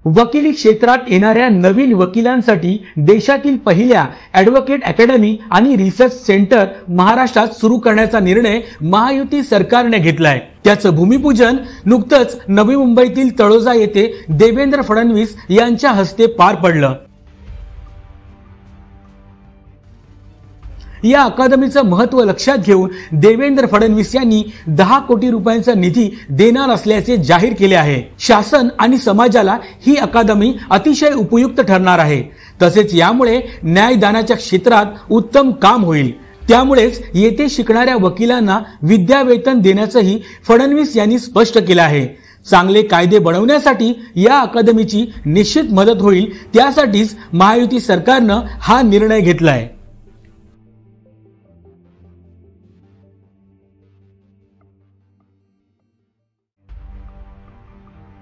वकिली क्षेत्रात येणाऱ्या नवीन वकिलांसाठी देशातील पहिल्या ॲडव्होकेट अकॅडमी आणि रिसर्च सेंटर महाराष्ट्रात सुरू करण्याचा निर्णय महायुती सरकारने घेतला आहे। त्याचं भूमिपूजन नुकतंच नवी मुंबईतील तळोजा येथे देवेंद्र फडणवीस यांच्या हस्ते पार पडलं। या अकादमीचं महत्त्व लक्षात घेऊन देवेंद्र फडणवीस यांनी 10 कोटी रुपयांचा निधी देणार असल्याचे जाहीर केले आहे। शासन आणि समाजाला ही अकादमी अतिशय उपयुक्त ठरणार आहे। तसेच यामुळे न्यायदानाच्या क्षेत्रात उत्तम काम होईल। त्यामुळेच येथे शिकणाऱ्या वकिलांना विद्यावेतन देण्याचंही फडणवीस यांनी स्पष्ट केलं आहे। चांगले कायदे बनवण्यासाठी या अकादमीची निश्चित मदत होईल। त्यासाठीच महायुती सरकारनं हा निर्णय घेतलाय।